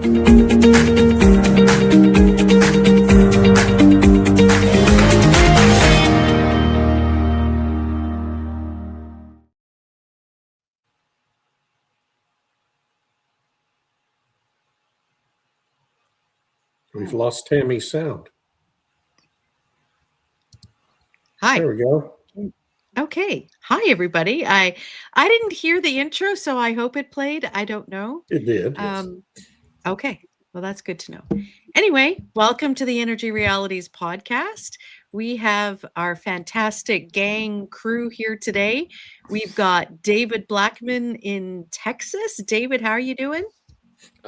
We've lost Tammy's sound. Hi. There we go. Okay. Hi, everybody. I didn't hear the intro, so I hope it played. I don't know. It did. Yes. Okay. Well, that's good to know. Anyway, welcome to the Energy Realities podcast. We have our fantastic gang crew here today. We've got David Blackmon in Texas. David, how are you doing?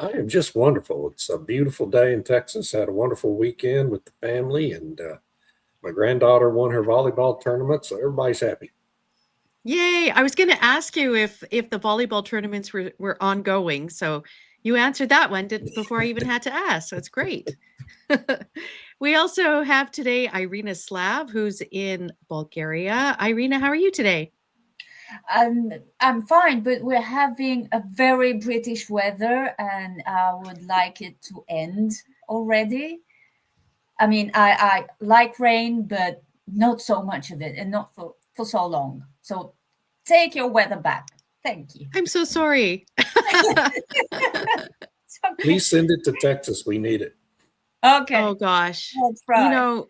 I am just wonderful. It's a beautiful day in Texas. Had a wonderful weekend with the family, and my granddaughter won her volleyball tournament, so everybody's happy. Yay. I was going to ask you if the volleyball tournaments were ongoing. So you answered that one before I even had to ask. So it's great. We also have today Irina Slav, who's in Bulgaria. Irina, how are you today? I'm fine, but we're having a very British weather, and I would like it to end already. I mean, I like rain, but not so much of it, and not for so long. So take your weather back. Thank you. I'm so sorry. Please send it to Texas. We need it. Okay. Oh gosh. That's right. You know,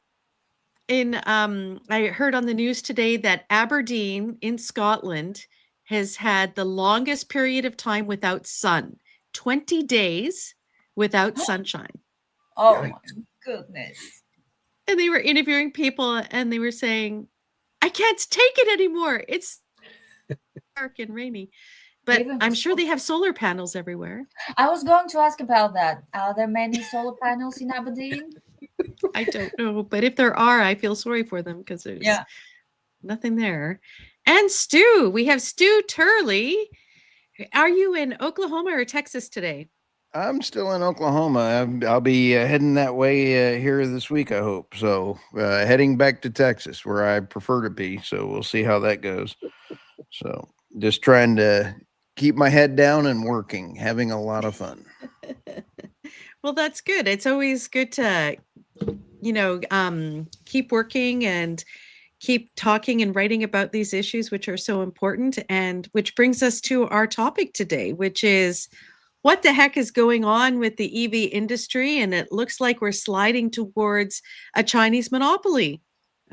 I heard on the news today that Aberdeen in Scotland has had the longest period of time without sun, 20 days without sunshine. Oh my goodness. And they were interviewing people and they were saying, I can't take it anymore. It's dark and rainy. But I'm sure they have solar panels everywhere. I was going to ask about that. Are there many solar panels in Aberdeen? I don't know. But if there are, I feel sorry for them because there's nothing there. And Stu, we have Stu Turley. Are you in Oklahoma or Texas today? I'm still in Oklahoma. I'll be heading that way here this week, I hope. So heading back to Texas where I prefer to be. So we'll see how that goes. So just trying to keep my head down and working, having a lot of fun. Well, that's good. It's always good to, keep working and keep talking and writing about these issues, which are so important. And which brings us to our topic today, which is what the heck is going on with the EV industry? And it looks like we're sliding towards a Chinese monopoly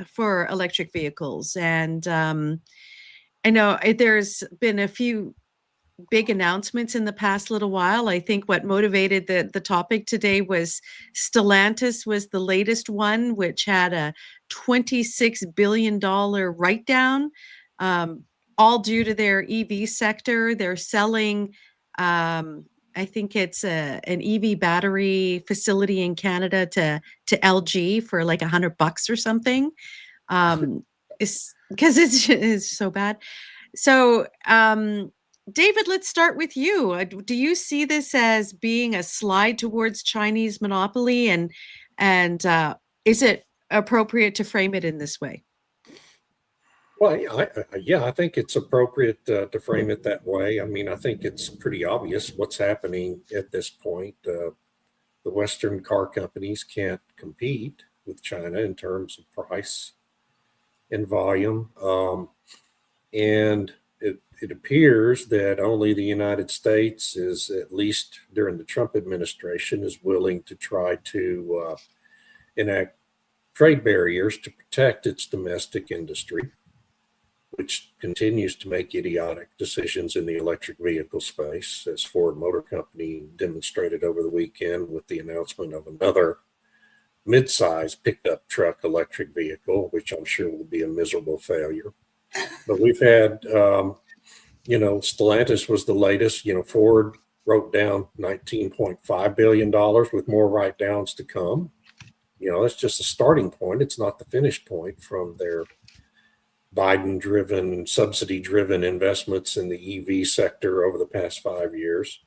for electric vehicles. And I know there's been a few big announcements in the past little while. I think what motivated the topic today was Stellantis was the latest one, which had a $26 billion write-down, all due to their EV sector. They're selling, I think it's an EV battery facility in Canada to LG for like $100 or something. It's because it's so bad. So, David, let's start with you. Do you see this as being a slide towards Chinese monopoly, and is it appropriate to frame it in this way? Well, I think it's appropriate to frame it that way. I mean, I think it's pretty obvious what's happening at this point. The Western car companies can't compete with China in terms of price and volume, and it appears that only the United States is, at least during the Trump administration, is willing to try to enact trade barriers to protect its domestic industry, which continues to make idiotic decisions in the electric vehicle space, as Ford Motor Company demonstrated over the weekend with the announcement of another mid-size pickup truck electric vehicle, which I'm sure will be a miserable failure. But we've had Stellantis was the latest. Ford wrote down $19.5 billion with more write-downs to come. It's just a starting point. It's not the finish point from their Biden-driven, subsidy-driven investments in the EV sector over the past 5 years.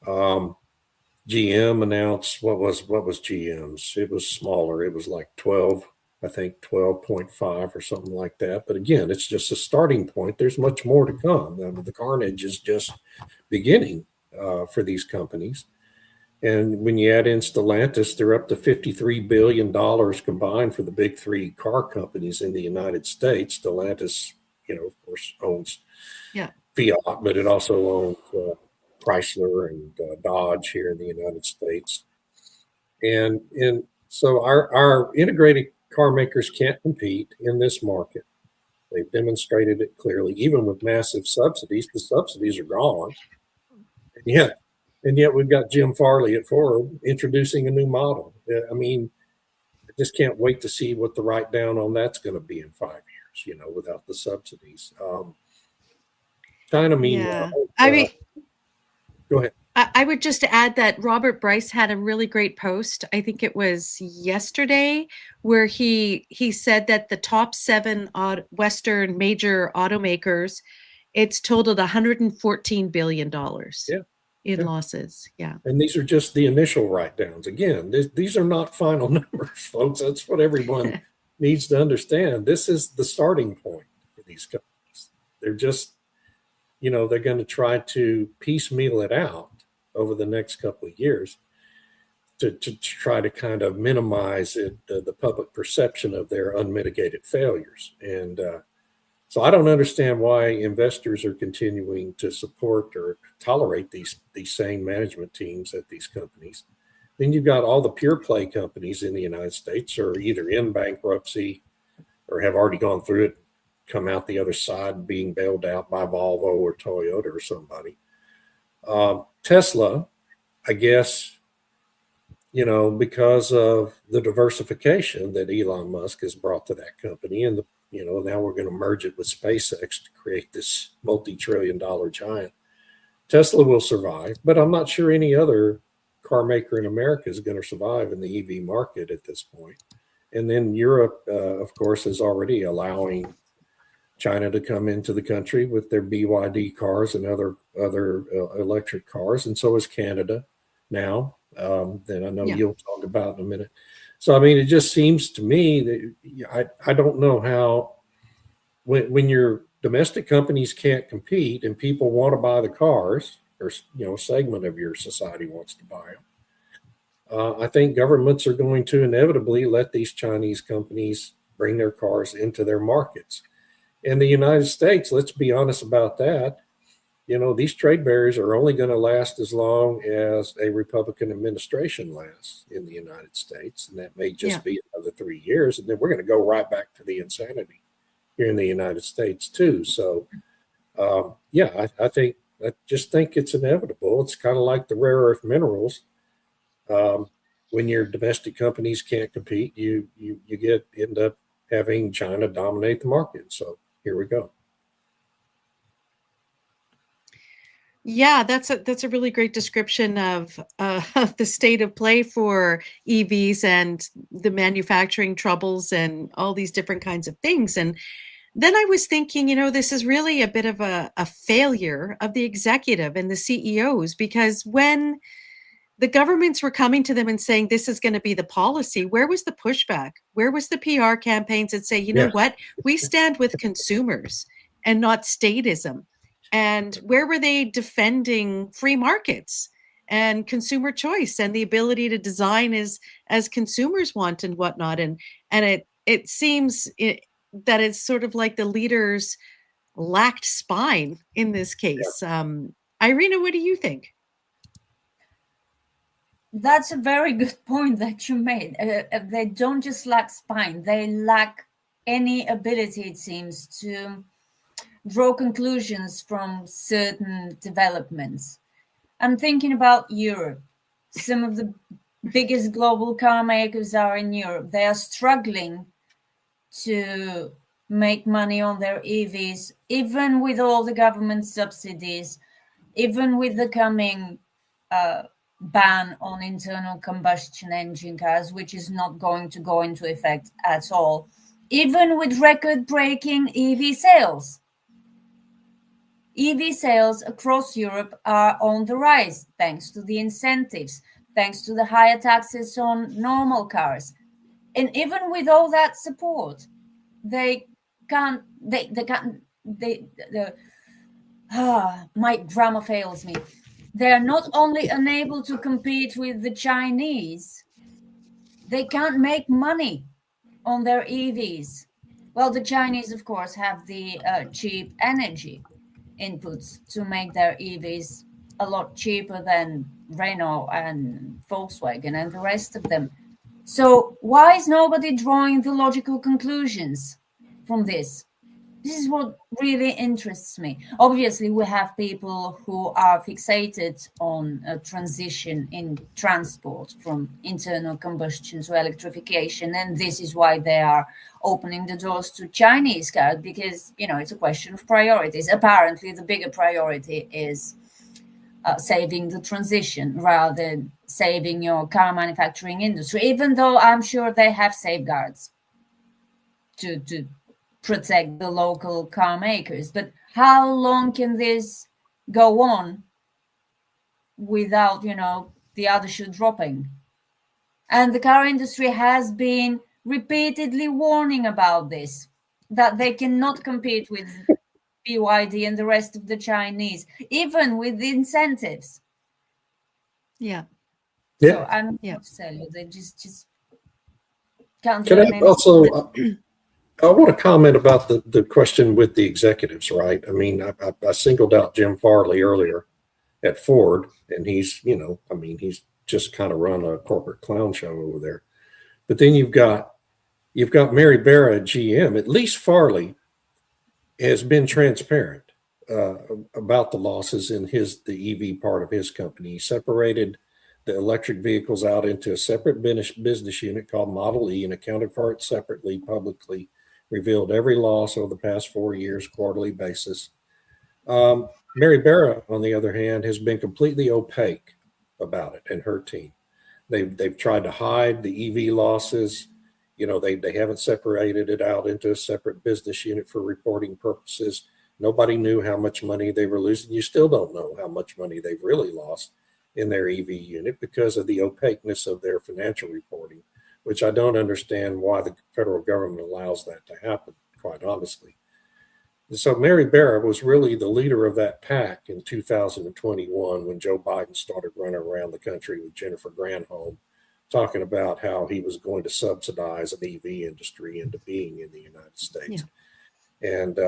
GM announced, what was GM's? It was smaller. It was like 12.5 or something like that. But again, it's just a starting point. There's much more to come. The carnage is just beginning for these companies. And when you add in Stellantis, they're up to $53 billion combined for the big three car companies in the United States. Stellantis, of course, owns Fiat, but it also owns Chrysler and Dodge here in the United States. And so our integrated car makers can't compete in this market. They've demonstrated it clearly. Even with massive subsidies, the subsidies are gone. And yet we've got Jim Farley at Ford introducing a new model. I mean, I just can't wait to see what the write down on that's going to be in 5 years, without the subsidies. China, meanwhile, I mean, go ahead. I would just add that Robert Bryce had a really great post. I think it was yesterday, where he said that the top 7 Western major automakers, it's totaled $114 billion in losses. Yeah. And these are just the initial write downs. Again, these are not final numbers, folks. That's what everyone needs to understand. This is the starting point for these companies. They're just, they're going to try to piecemeal it out over the next couple of years to try to kind of minimize the public perception of their unmitigated failures. And so I don't understand why investors are continuing to support or tolerate these same management teams at these companies. Then you've got all the pure play companies in the United States are either in bankruptcy or have already gone through it, come out the other side being bailed out by Volvo or Toyota or somebody. Tesla, I guess, because of the diversification that Elon Musk has brought to that company, and now we're going to merge it with SpaceX to create this multi-trillion-dollar giant. Tesla will survive, but I'm not sure any other car maker in America is going to survive in the EV market at this point. And then Europe, of course, is already allowing China to come into the country with their BYD cars and other electric cars, and so is Canada now. That I know you'll talk about in a minute. So I mean, it just seems to me that I don't know how when your domestic companies can't compete and people want to buy the cars, or a segment of your society wants to buy them. I think governments are going to inevitably let these Chinese companies bring their cars into their markets. In the United States, let's be honest about that. These trade barriers are only going to last as long as a Republican administration lasts in the United States. And that may just be another 3 years. And then we're going to go right back to the insanity here in the United States, too. So, I just think it's inevitable. It's kind of like the rare earth minerals. When your domestic companies can't compete, you end up having China dominate the market. So here we go. Yeah, that's a really great description of the state of play for EVs and the manufacturing troubles and all these different kinds of things. And then I was thinking, this is really a bit of a failure of the executive and the CEOs, because when the governments were coming to them and saying this is going to be the policy, where was the pushback? Where was the PR campaigns that say, know what, we stand with consumers and not statism? And where were they defending free markets and consumer choice and the ability to design as consumers want and whatnot? And it seems that it's sort of like the leaders lacked spine in this case. Irina, what do you think? That's a very good point that you made. They don't just lack spine, they lack any ability, it seems, to draw conclusions from certain developments. I'm thinking about Europe. Some of the biggest global car makers are in Europe. They are struggling to make money on their EVs, even with all the government subsidies, even with the coming ban on internal combustion engine cars, which is not going to go into effect at all, even with record-breaking EV sales. EV sales across Europe are on the rise, thanks to the incentives, thanks to the higher taxes on normal cars. And even with all that support, my grammar fails me. they're not only unable to compete with the Chinese, they can't make money on their EVs. Well, the Chinese, of course, have the cheap energy inputs to make their EVs a lot cheaper than Renault and Volkswagen and the rest of them. So why is nobody drawing the logical conclusions from this? This is what really interests me. Obviously, we have people who are fixated on a transition in transport from internal combustion to electrification, and this is why they are opening the doors to Chinese cars, because, you know, it's a question of priorities. Apparently, the bigger priority is saving the transition rather than saving your car manufacturing industry, even though I'm sure they have safeguards to protect the local car makers. But how long can this go on without, you know, the other shoe dropping? And the car industry has been repeatedly warning about this, that they cannot compete with BYD and the rest of the Chinese, even with the incentives. Yeah. So I'm Yeah. not to tell you, they just can't Can learn I anything. also, I want to comment about the question with the executives, right? I mean, I singled out Jim Farley earlier at Ford, and he's, you know, I mean, he's just kind of run a corporate clown show over there. But then you've got Mary Barra at GM. At least Farley has been transparent about the losses in the EV part of his company. He separated the electric vehicles out into a separate business unit called Model E and accounted for it separately, publicly, revealed every loss over the past 4 years, quarterly basis. Mary Barra, on the other hand, has been completely opaque about it, and her team. They've tried to hide the EV losses. You know, they haven't separated it out into a separate business unit for reporting purposes. Nobody knew how much money they were losing. You still don't know how much money they've really lost in their EV unit because of the opaqueness of their financial reporting, which I don't understand why the federal government allows that to happen, quite honestly. And so Mary Barra was really the leader of that pack in 2021 when Joe Biden started running around the country with Jennifer Granholm, talking about how he was going to subsidize an EV industry into being in the United States. Yeah. And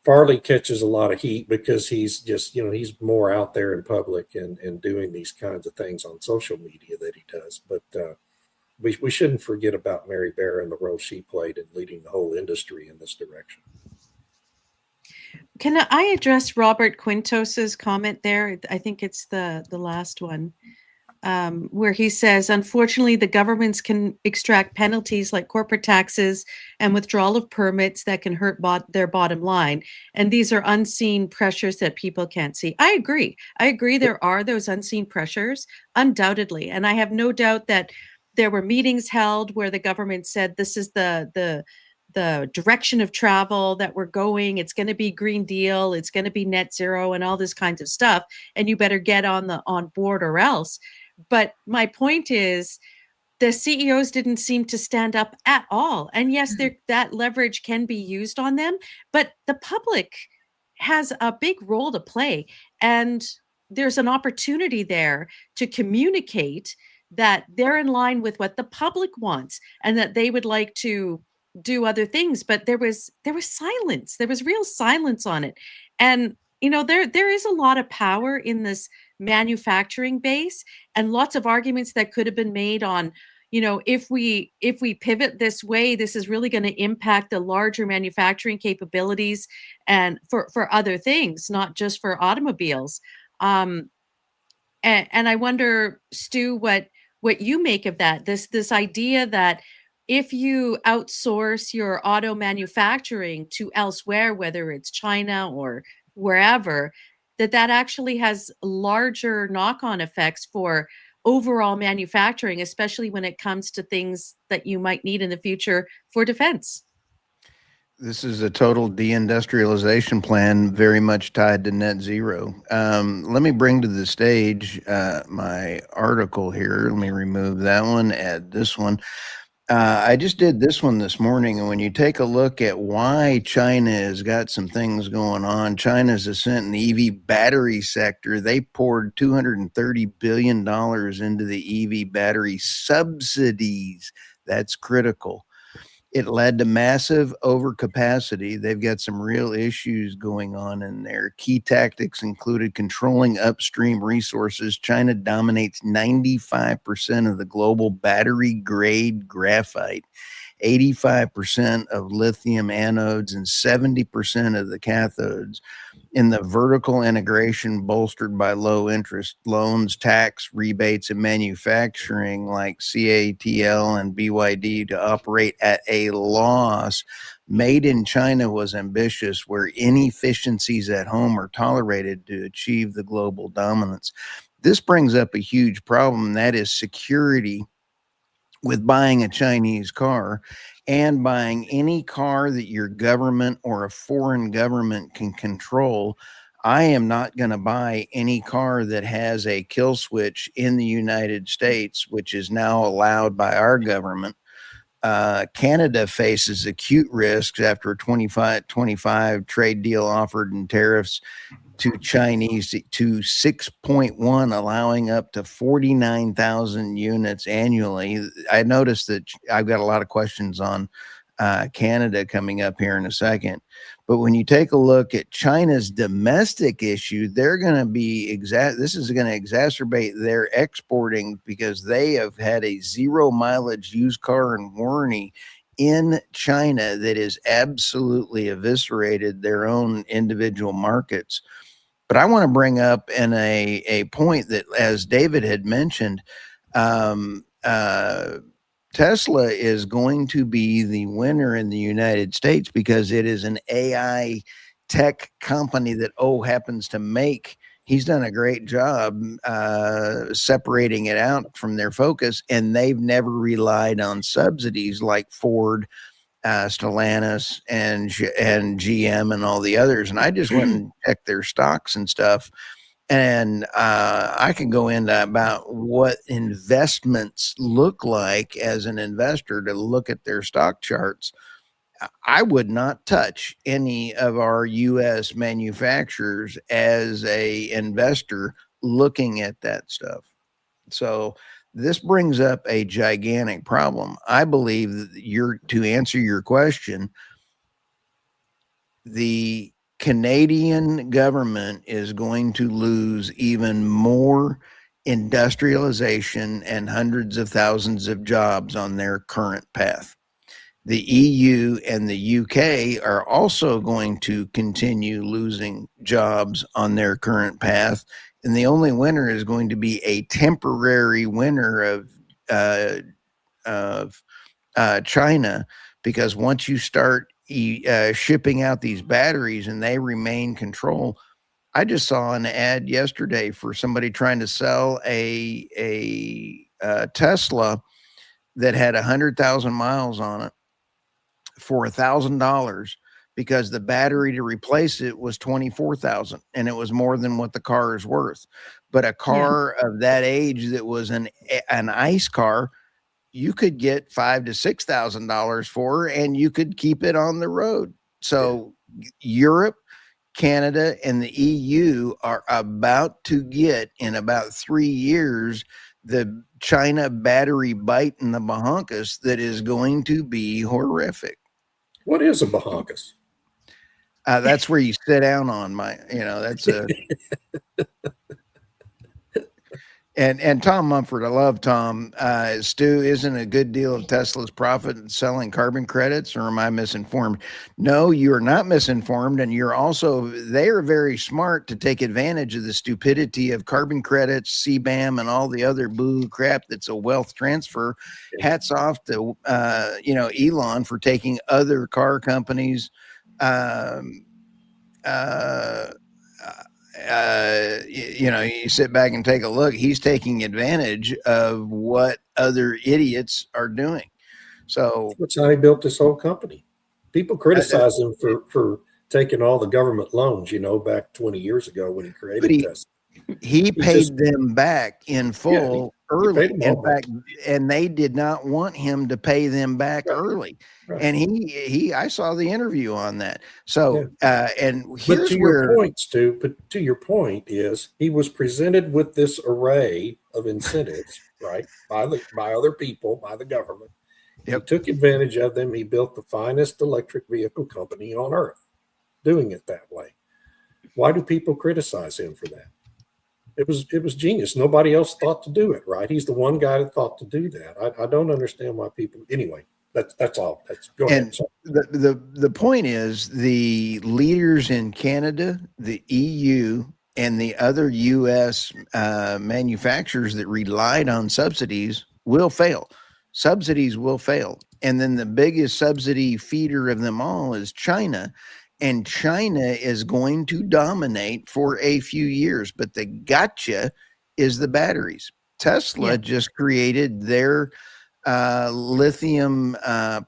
Farley catches a lot of heat because he's just, you know, he's more out there in public and doing these kinds of things on social media that he does. But we shouldn't forget about Mary Barra and the role she played in leading the whole industry in this direction. Can I address Robert Quintos's comment there? I think it's the last one. Where he says, unfortunately, the governments can extract penalties like corporate taxes and withdrawal of permits that can hurt their bottom line. And these are unseen pressures that people can't see. I agree. There are those unseen pressures, undoubtedly. And I have no doubt that there were meetings held where the government said, this is the direction of travel that we're going. It's going to be Green Deal. It's going to be net zero and all this kinds of stuff. And you better get on board or else. But my point is, the CEOs didn't seem to stand up at all. And yes, that leverage can be used on them, but the public has a big role to play. And there's an opportunity there to communicate that they're in line with what the public wants and that they would like to do other things. But there was silence. There was real silence on it. And you know, there is a lot of power in this manufacturing base and lots of arguments that could have been made on, you know, if we pivot this way, this is really going to impact the larger manufacturing capabilities and for other things, not just for automobiles. And I wonder, Stu, what you make of that, this idea that if you outsource your auto manufacturing to elsewhere, whether it's China or wherever, that actually has larger knock-on effects for overall manufacturing, especially when it comes to things that you might need in the future for defense. This is a total deindustrialization plan, very much tied to net zero. Let me bring to the stage my article here. Let me remove that one, add this one. I just did this one this morning, and when you take a look at why China has got some things going on, China's ascent in the EV battery sector, they poured $230 billion into the EV battery subsidies. That's critical. It led to massive overcapacity. They've got some real issues going on in there. Key tactics included controlling upstream resources. China dominates 95% of the global battery grade graphite, 85% of lithium anodes, and 70% of the cathodes. In the vertical integration bolstered by low interest loans, tax rebates, and manufacturing like CATL and BYD to operate at a loss. Made in China was ambitious, where inefficiencies at home are tolerated to achieve the global dominance. This brings up a huge problem, and that is security with buying a Chinese car and buying any car that your government or a foreign government can control. I am not going to buy any car that has a kill switch in the United States, which is now allowed by our government. Canada faces acute risks after a 25 trade deal offered in tariffs to Chinese to 6.1, allowing up to 49,000 units annually. I noticed that I've got a lot of questions on Canada coming up here in a second. But when you take a look at China's domestic issue, they're going to be this is going to exacerbate their exporting, because they have had a 0 mileage used car and warranty in China that is absolutely eviscerated their own individual markets. But I want to bring up in a point that, as David had mentioned, Tesla is going to be the winner in the United States because it is an AI tech company that happens to make. He's done a great job separating it out from their focus, and they've never relied on subsidies like Ford, Stellantis, and GM and all the others. And I just went and checked their stocks and stuff. And I can go into about what investments look like as an investor to look at their stock charts. I would not touch any of our U.S. manufacturers as a investor looking at that stuff. So this brings up a gigantic problem. I believe that to answer your question, the Canadian government is going to lose even more industrialization and hundreds of thousands of jobs on their current path. The EU and the UK are also going to continue losing jobs on their current path. And the only winner is going to be a temporary winner of China, because once you start shipping out these batteries and they remain control. I just saw an ad yesterday for somebody trying to sell a Tesla that had 100,000 miles on it for $1,000, because the battery to replace it was 24,000, and it was more than what the car is worth. But a car of that age that was an ICE car, you could get $5,000 to $6,000 for, and you could keep it on the road. So Europe, Canada, and the EU are about to get, in about 3 years, the China battery bite in the bahonkus that is going to be horrific. What is a bahonkus? That's where you sit down on that's a. And Tom Mumford, I love Tom. Stu, isn't a good deal of Tesla's profit in selling carbon credits, or am I misinformed? No, you are not misinformed. And they are very smart to take advantage of the stupidity of carbon credits, CBAM, and all the other boo crap that's a wealth transfer. Hats off to, Elon for taking other car companies, you sit back and take a look. He's taking advantage of what other idiots are doing. So that's how he built this whole company. People criticize him for taking all the government loans, back 20 years ago when he created Tesla. He paid them back in full early. them In all fact, and they did not want him to pay them back Right. early. Right. And I saw the interview on that. So, and But here's to where your point, Stu, but to your point is he was presented with this array of incentives, right, by other people, by the government. He Yep. took advantage of them. He built the finest electric vehicle company on earth, doing it that way. Why do people criticize him for that? It was genius. Nobody else thought to do it, right? He's the one guy that thought to do that. I don't understand why people. Anyway, that's all. Go ahead. And the point is the leaders in Canada, the EU, and the other U.S. Manufacturers that relied on subsidies will fail. Subsidies will fail. And then the biggest subsidy feeder of them all is China. And China is going to dominate for a few years. But the gotcha is the batteries. Tesla just created their lithium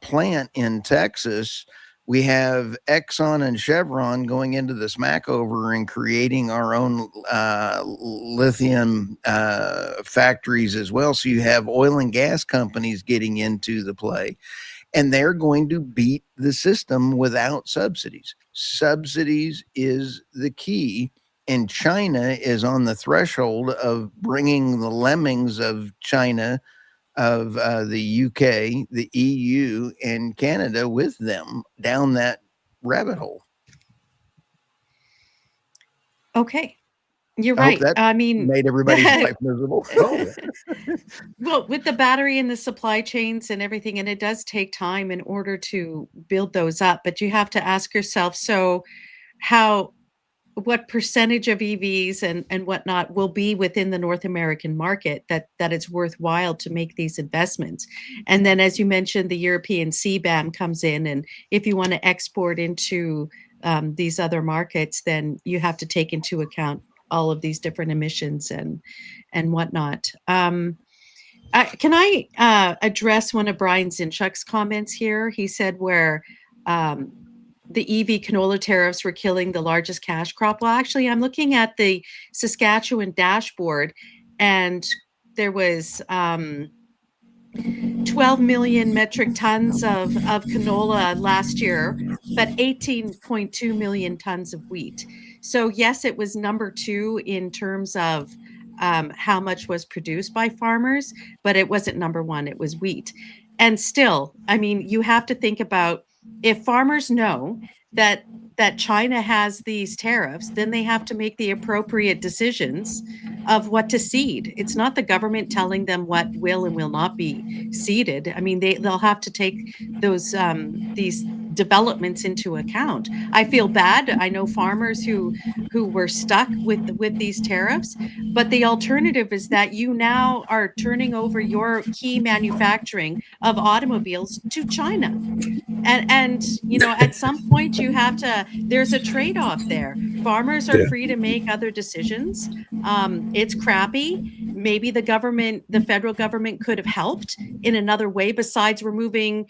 plant in Texas. We have Exxon and Chevron going into the Smackover and creating our own lithium factories as well. So you have oil and gas companies getting into the play, and they're going to beat the system without subsidies. Subsidies is the key. And China is on the threshold of bringing the lemmings of China, of the UK, the EU, and Canada with them down that rabbit hole. Okay. You're I hope right. that I mean, made everybody's life miserable. well, with the battery and the supply chains and everything, and it does take time in order to build those up, but you have to ask yourself, so what percentage of EVs and whatnot will be within the North American market that it's worthwhile to make these investments? And then, as you mentioned, the European CBAM comes in, and if you want to export into these other markets, then you have to take into account all of these different emissions and whatnot. Can I address one of Brian Zinchuk's comments here? He said where the EV canola tariffs were killing the largest cash crop. Well, actually, I'm looking at the Saskatchewan dashboard, and there was 12 million metric tons of canola last year, but 18.2 million tons of wheat. So yes, it was number 2 in terms of how much was produced by farmers, but it wasn't number 1, it was wheat. And still, I mean, you have to think about, if farmers know that China has these tariffs, then they have to make the appropriate decisions of what to seed. It's not the government telling them what will and will not be seeded. I mean, they'll have to take those these developments into account. I feel bad. I know farmers who were stuck with these tariffs, but the alternative is that you now are turning over your key manufacturing of automobiles to China. And you know, at some point you have to, there's a trade-off there. Farmers are free to make other decisions. It's crappy. Maybe the federal government could have helped in another way besides removing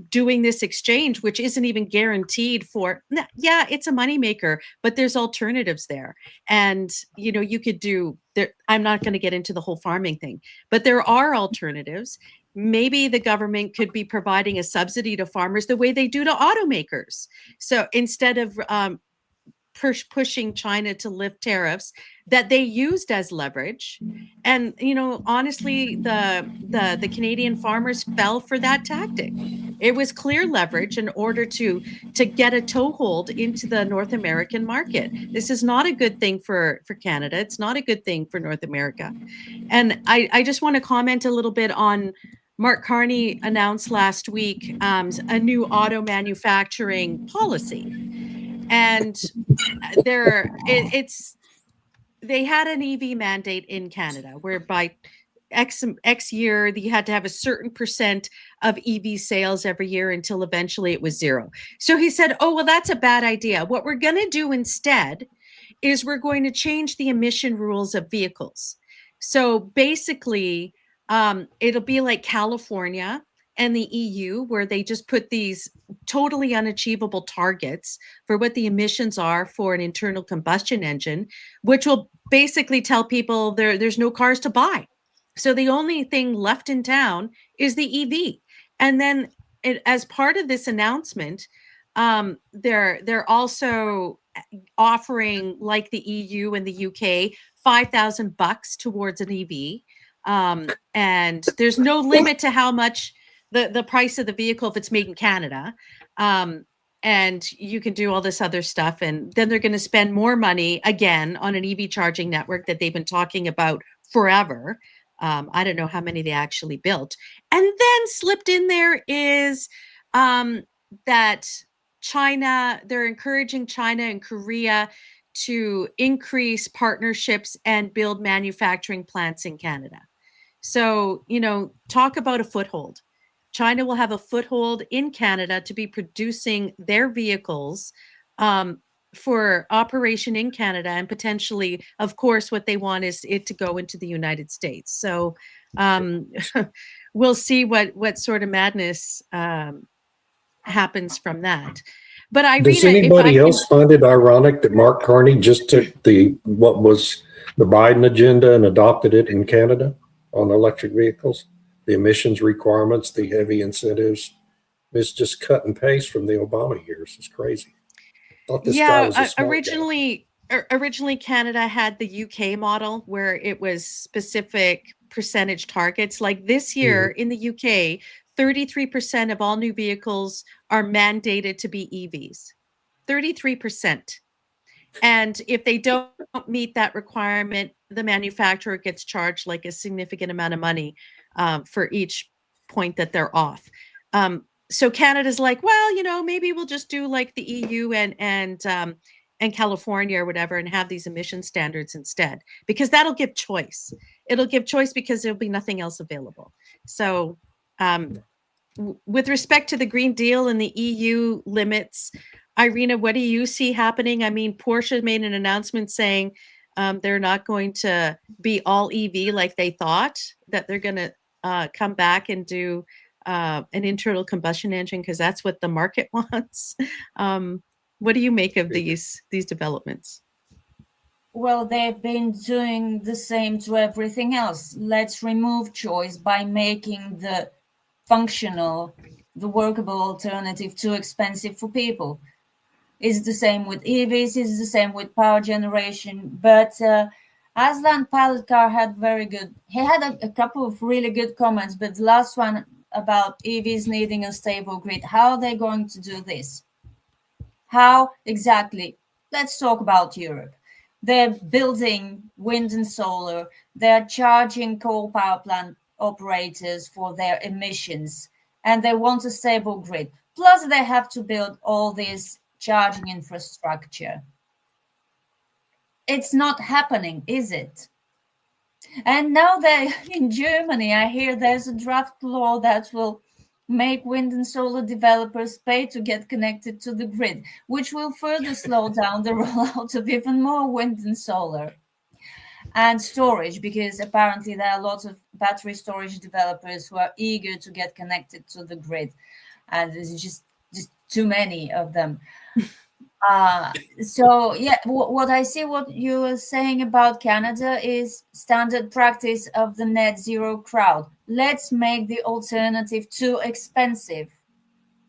doing this exchange, which isn't even guaranteed for. Yeah, it's a moneymaker, but there's alternatives there. And you know, you could do there. I'm not going to get into the whole farming thing, but there are alternatives. Maybe the government could be providing a subsidy to farmers the way they do to automakers. So instead of pushing China to lift tariffs that they used as leverage, and you know, honestly, the Canadian farmers fell for that tactic. It was clear leverage in order to get a toehold into the North American market. This is not a good thing for Canada. It's not a good thing for North America. And I just want to comment a little bit on Mark Carney announced last week a new auto manufacturing policy. And they had an EV mandate in Canada whereby X year you had to have a certain percent of EV sales every year until eventually it was 0. So he said, oh, well, that's a bad idea. What we're going to do instead is we're going to change the emission rules of vehicles. So basically, it'll be like California and the EU, where they just put these totally unachievable targets for what the emissions are for an internal combustion engine, which will basically tell people there's no cars to buy. So the only thing left in town is the EV. And then as part of this announcement, they're also offering, like the EU and the UK, $5,000 towards an EV. And there's no limit to how much the price of the vehicle if it's made in Canada. And you can do all this other stuff. And then they're going to spend more money again on an EV charging network that they've been talking about forever. I don't know how many they actually built. And then slipped in there is that China, they're encouraging China and Korea to increase partnerships and build manufacturing plants in Canada. So, talk about a foothold. China will have a foothold in Canada to be producing their vehicles for operation in Canada, and potentially, of course, what they want is it to go into the United States. So we'll see what sort of madness happens from that. But Irina, does anybody else find it ironic that Mark Carney just took what was the Biden agenda and adopted it in Canada on electric vehicles? The emissions requirements, the heavy incentives. It's just cut and paste from the Obama years. It's crazy. I thought this guy was a smart originally Canada had the UK model where it was specific percentage targets. Like this year in the UK, 33% of all new vehicles are mandated to be EVs. 33%. And if they don't meet that requirement, the manufacturer gets charged like a significant amount of money for each point that they're off. So Canada's like, well, maybe we'll just do like the EU and California or whatever, and have these emission standards instead, because that'll give choice. It'll give choice because there'll be nothing else available. So with respect to the Green Deal and the EU limits, Irina, what do you see happening? I mean, Porsche made an announcement saying they're not going to be all EV like they thought, that they're going to come back and do an internal combustion engine because that's what the market wants. What do you make of these developments? Well, they've been doing the same to everything else. Let's remove choice by making the functional, the workable alternative too expensive for people. It's the same with EVs, it's the same with power generation. But Aslan Palatkar had a couple of really good comments, but the last one about EVs needing a stable grid. How are they going to do this? How exactly? Let's talk about Europe. They're building wind and solar. They're charging coal power plant operators for their emissions, and they want a stable grid. Plus, they have to build all this charging infrastructure. It's not happening, is it? And now in Germany, I hear there's a draft law that will make wind and solar developers pay to get connected to the grid, which will further slow down the rollout of even more wind and solar. And storage, because apparently there are lots of battery storage developers who are eager to get connected to the grid. And there's just too many of them. So yeah, what I see, what you were saying about Canada is standard practice of the net zero crowd. Let's make the alternative too expensive.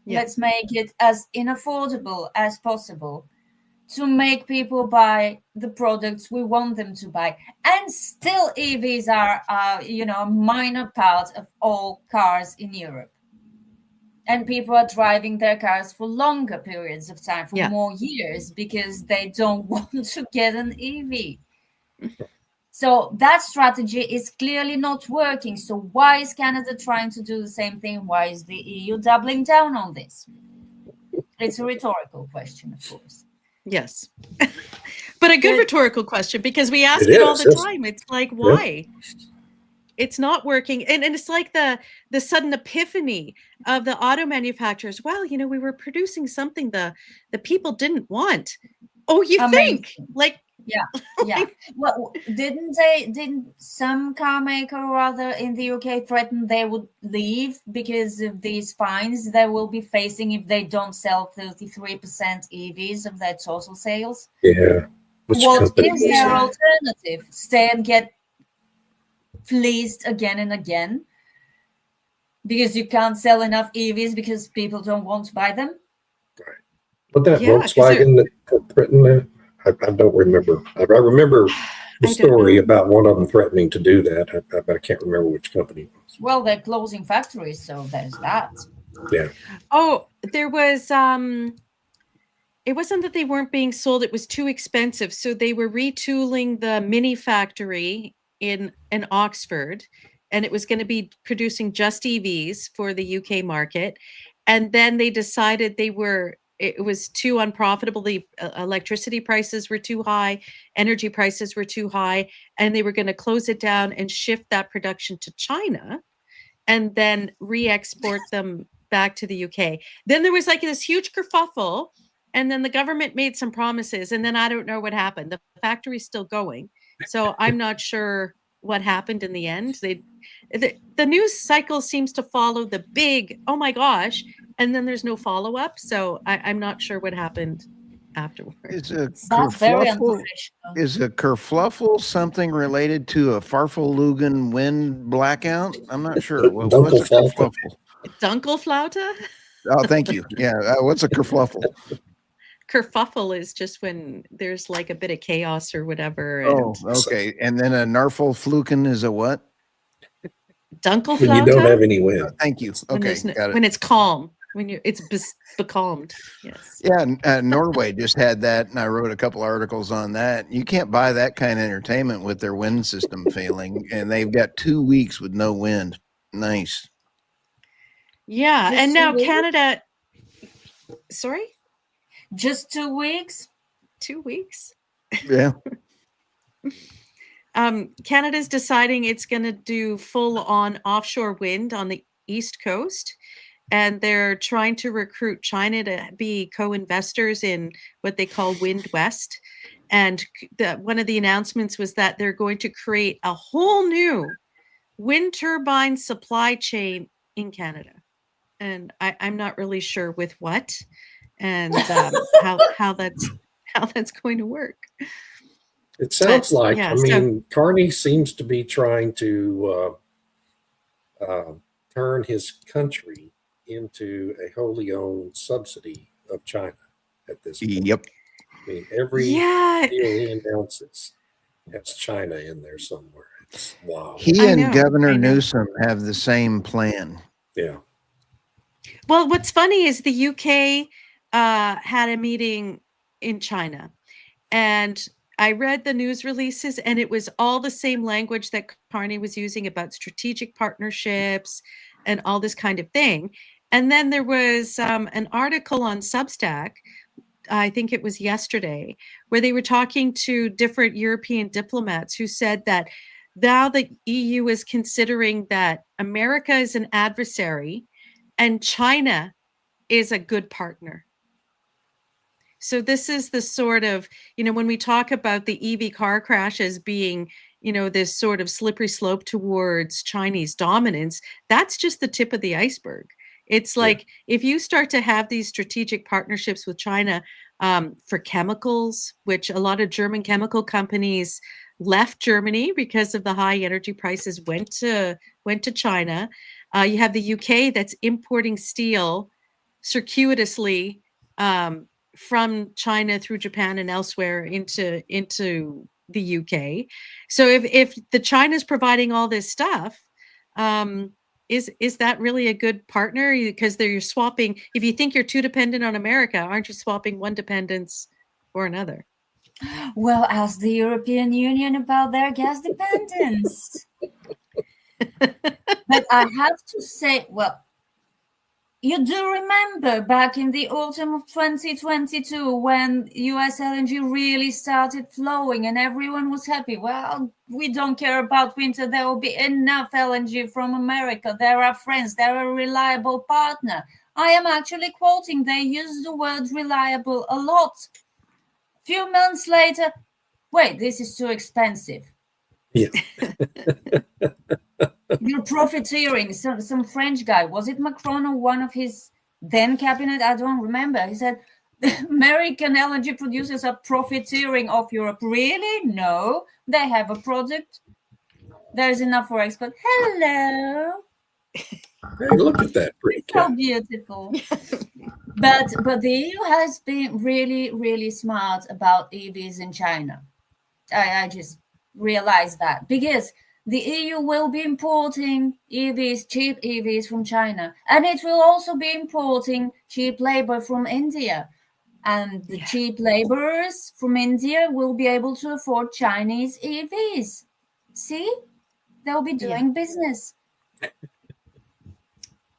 Yeah. Let's make it as unaffordable as possible to make people buy the products we want them to buy. And still EVs are a minor part of all cars in Europe. And people are driving their cars for longer periods of time, for more years, because they don't want to get an EV. So that strategy is clearly not working. So why is Canada trying to do the same thing? Why is the EU doubling down on this? It's a rhetorical question, of course. Yes. But a good rhetorical question, because we ask it all the time. It's like, why? Yeah. It's not working. And it's like the sudden epiphany of the auto manufacturers. Well, we were producing something the people didn't want. Oh, you think? Like, yeah. Well, didn't some car maker or other in the UK threaten they would leave because of these fines they will be facing if they don't sell 33% EVs of their total sales? Yeah. What is their alternative? Stay and get fleeced again and again because you can't sell enough EVs because people don't want to buy them. But that Yeah, 'cause Volkswagen that threatened that, I don't remember. I remember the I don't story know. about one of them threatening to do that, but I can't remember which company it was. Well, they're closing factories, so there's that. Yeah. Oh, there was it wasn't that they weren't being sold, it was too expensive. So they were retooling the mini factory in Oxford, and it was going to be producing just EVs for the UK market. And then they decided it was too unprofitable. The electricity prices were too high, energy prices were too high, and they were going to close it down and shift that production to China and then re-export them back to the UK. Then there was like this huge kerfuffle, and then the government made some promises, and then I don't know what happened. The factory's still going, so I'm not sure what happened in the end. The news cycle seems to follow the big, oh my gosh, and then there's no follow-up, so I'm not sure what happened afterwards. That's very unprofessional. Is a kerfluffle something related to a farfelugen wind blackout? I'm not sure. What's a kerfluffle? Dunkelflaute? Oh, thank you. Yeah, what's a kerfluffle? Kerfuffle is just when there's like a bit of chaos or whatever. Oh, okay. And then a narfelfluken is a what? Dunkelflaute? When you don't have any wind. Thank you. Okay, got it. When it's calm, it's becalmed. Yes. Yeah, Norway just had that, and I wrote a couple articles on that. You can't buy that kind of entertainment with their wind system failing, and they've got 2 weeks with no wind. Nice. Yeah, Just and now 2 weeks? Canada. Sorry, Just 2 weeks? 2 weeks. Yeah. Canada's deciding it's going to do full-on offshore wind on the East Coast, and they're trying to recruit China to be co-investors in what they call Wind West. And one of the announcements was that they're going to create a whole new wind turbine supply chain in Canada. And I'm not really sure with what and how that's going to work. It sounds But, like, yeah, I mean, Carney seems to be trying to turn his country into a wholly owned subsidy of China at this point. Yep. I mean, every Yeah. deal he announces has China in there somewhere. It's wow. He I and know, Governor I know. Newsom have the same plan. Yeah. Well, what's funny is the UK had a meeting in China, and I read the news releases, and it was all the same language that Carney was using about strategic partnerships and all this kind of thing. And then there was an article on Substack, I think it was yesterday, where they were talking to different European diplomats who said that now the EU is considering that America is an adversary and China is a good partner. So this is the sort of, when we talk about the EV car crashes being, this sort of slippery slope towards Chinese dominance, that's just the tip of the iceberg. It's like, if you start to have these strategic partnerships with China for chemicals, which a lot of German chemical companies left Germany because of the high energy prices, went to China. You have the UK that's importing steel circuitously from China through Japan and elsewhere into the UK. So if the China's providing all this stuff, is that really a good partner? Because you're swapping. If you think you're too dependent on America, aren't you swapping one dependence for another? Well, ask the European Union about their gas dependence. But I have to say, well, you do remember back in the autumn of 2022 when US LNG really started flowing and everyone was happy. Well, we don't care about winter. There will be enough LNG from America. They're our friends. They're a reliable partner. I am actually quoting. They use the word reliable a lot. Few months later, wait, this is too expensive. Yeah. You're profiteering. Some French guy, was it Macron or one of his then cabinet? I don't remember. He said, American LNG producers are profiteering off Europe. Really? No, they have a product. There's enough for export. Hello. Hey, look at that pretty So cat. beautiful. But the EU has been really smart about EVs in China. I just realized that because the EU will be importing EVs, cheap EVs from China, and it will also be importing cheap labor from India. And the cheap laborers from India will be able to afford Chinese EVs. See? They'll be doing business.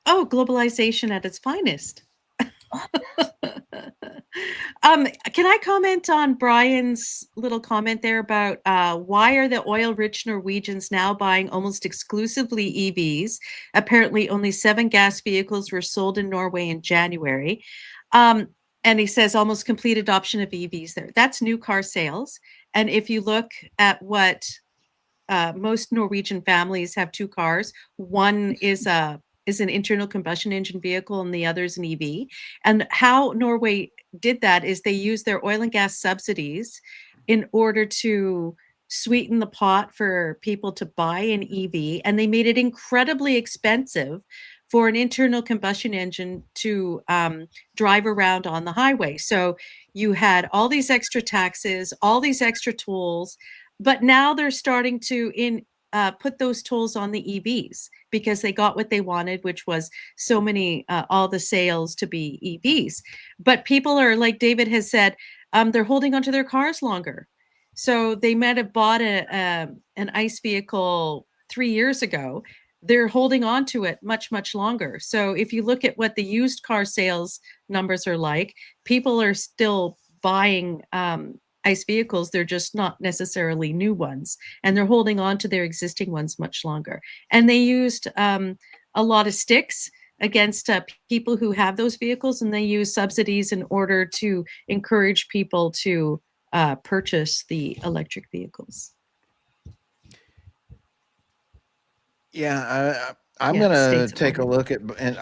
Oh, globalization at its finest. Can I comment on Brian's little comment there about why are the oil-rich Norwegians now buying almost exclusively EVs? Apparently, only 7 gas vehicles were sold in Norway in January. And he says almost complete adoption of EVs there. That's new car sales. And if you look at what most Norwegian families have 2 cars, one is an internal combustion engine vehicle and the other is an EV. And how Norway did that is they used their oil and gas subsidies in order to sweeten the pot for people to buy an EV, and they made it incredibly expensive for an internal combustion engine to drive around on the highway. So you had all these extra taxes, all these extra tolls, but now they're starting to put those tolls on the EVs because they got what they wanted, which was so many, all the sales to be EVs. But people are, like David has said, they're holding onto their cars longer. So they might have bought an ICE vehicle 3 years ago. They're holding on to it much longer. So if you look at what the used car sales numbers are like, people are still buying ICE vehicles. They're just not necessarily new ones, and they're holding on to their existing ones much longer. And they used a lot of sticks against people who have those vehicles, and they use subsidies in order to encourage people to purchase the electric vehicles. Yeah, I'm Yeah, gonna states take a only. look at, and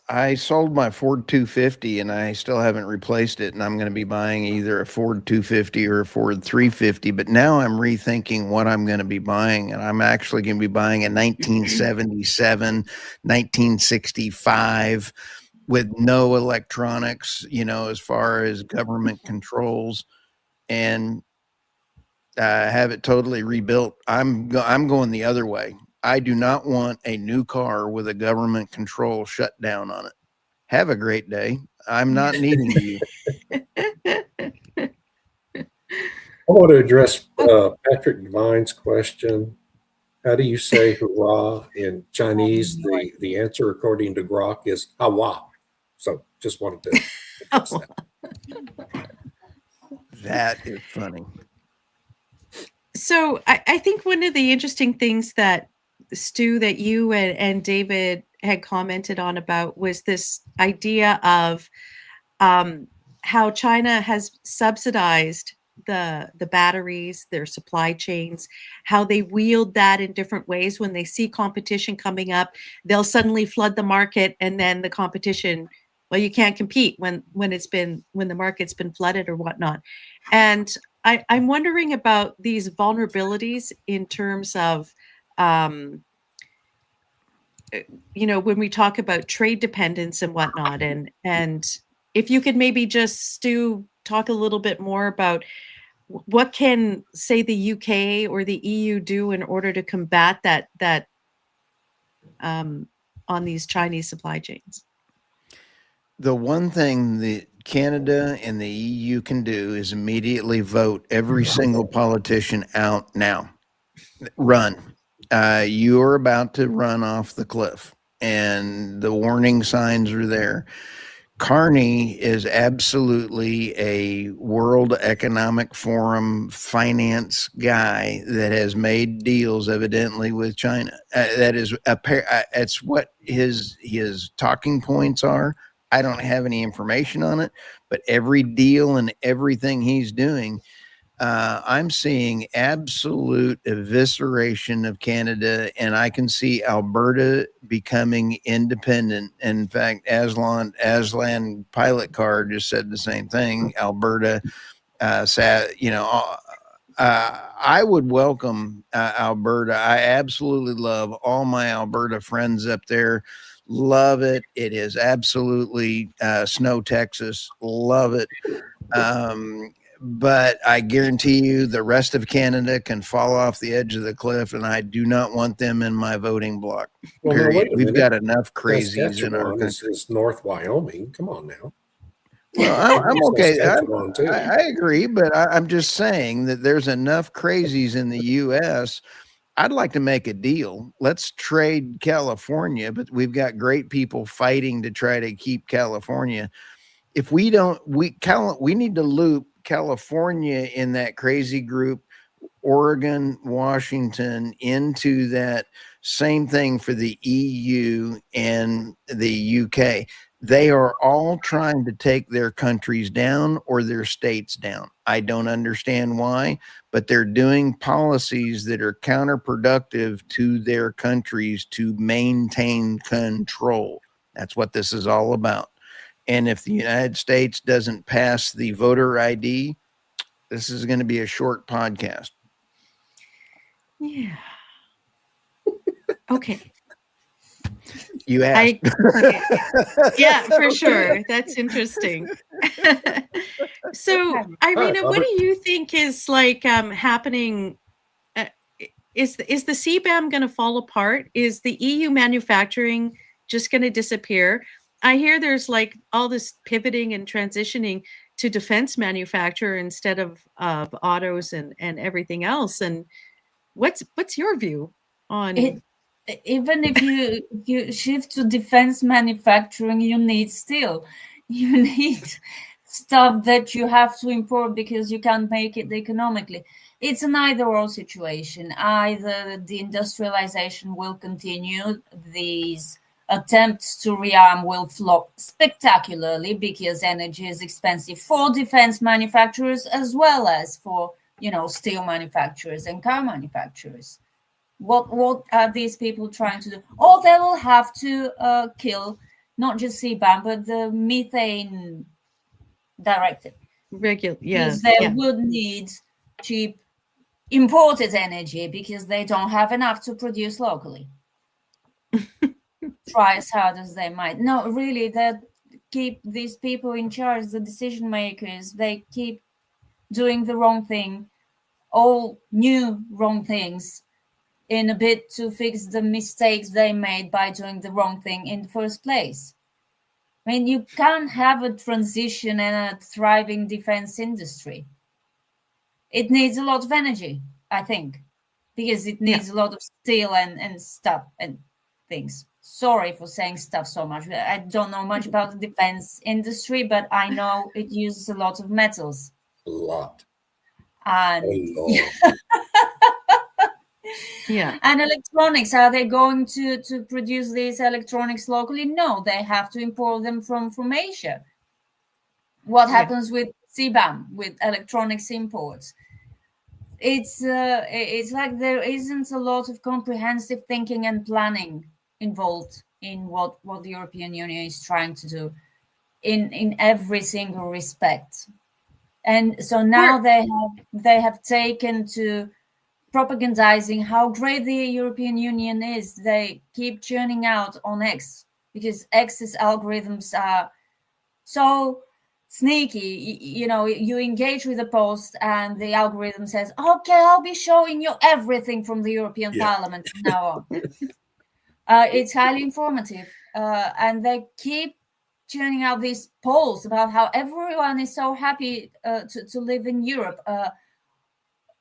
I sold my Ford 250 and I still haven't replaced it, and I'm going to be buying either a Ford 250 or a Ford 350. But now I'm rethinking what I'm going to be buying, and I'm actually going to be buying a 1977, 1965 with no electronics, as far as government controls, and have it totally rebuilt. I'm going the other way. I do not want a new car with a government control shutdown on it. Have a great day. I'm not needing you. I want to address Patrick Devine's question. How do you say hurrah in Chinese? The answer, according to Grok, is hawa. So just wanted to address that. That is funny. So I think one of the interesting things that Stu, that you and David had commented on about was this idea of how China has subsidized the batteries, their supply chains, how they wield that in different ways. When they see competition coming up, they'll suddenly flood the market, and then the competition, well, you can't compete when the market's been flooded or whatnot. And I'm wondering about these vulnerabilities in terms of when we talk about trade dependence and whatnot, and if you could maybe just, Stu, talk a little bit more about what can, say, the UK or the EU do in order to combat that on these Chinese supply chains. The one thing that Canada and the EU can do is immediately vote every single politician out now. Run. You're about to run off the cliff, and the warning signs are there. Carney is absolutely a World Economic Forum finance guy that has made deals evidently with China. That is it's what his talking points are. I don't have any information on it, but every deal and everything he's doing, I'm seeing absolute evisceration of Canada, and I can see Alberta becoming independent. In fact, Aslan Pilot Car just said the same thing. Alberta, I would welcome Alberta. I absolutely love all my Alberta friends up there. Love it. It is absolutely snow Texas. Love it. But I guarantee you the rest of Canada can fall off the edge of the cliff, and I do not want them in my voting block. Well, now, wait a We've minute. got enough crazies in our Saskatchewan country. is North Wyoming. Come on now. Well, I'm okay. Saskatchewan, too. I agree, but I'm just saying that there's enough crazies in the U.S. I'd like to make a deal. Let's trade California, but we've got great people fighting to try to keep California. If we don't, we need to loop California in that crazy group, Oregon, Washington into that same thing for the EU and the UK. They are all trying to take their countries down or their states down. I don't understand why, but they're doing policies that are counterproductive to their countries to maintain control. That's what this is all about. And if the United States doesn't pass the voter ID, this is going to be a short podcast. Yeah. Okay. You asked. Yeah, for sure. That's interesting. So, Irina, what do you think is like happening? Is the CBAM going to fall apart? Is the EU manufacturing just going to disappear? I hear there's like all this pivoting and transitioning to defense manufacture instead of autos and everything else. And what's your view on it? Even if you shift to defense manufacturing, you need steel. You need stuff that you have to import because you can't make it economically. It's an either-or situation. Either the industrialization will continue, these attempts to rearm will flop spectacularly because energy is expensive for defense manufacturers as well as for, steel manufacturers and car manufacturers. What are these people trying to do? Or they will have to kill not just CBAM, but the methane directive. Because they would need cheap imported energy because they don't have enough to produce locally. Try as hard as they might. No, really, that keep these people in charge, the decision makers, they keep doing the wrong thing, all new wrong things, in a bid to fix the mistakes they made by doing the wrong thing in the first place. I mean, you can't have a transition and a thriving defense industry. It needs a lot of energy, I think, because it needs a lot of steel and stuff and things. Sorry for saying stuff so much. I don't know much about the defense industry, but I know it uses a lot of metals. A lot. And yeah. And electronics, are they going to produce these electronics locally? No, they have to import them from Asia. What happens with CBAM, with electronics imports? It's like there isn't a lot of comprehensive thinking and planning involved in what the European Union is trying to do in every single respect. And so now they have taken to propagandizing how great the European Union is. They keep churning out on X because X's algorithms are so sneaky. You engage with a post and the algorithm says, okay, I'll be showing you everything from the European Parliament from now on. It's highly informative. And they keep churning out these polls about how everyone is so happy to live in Europe.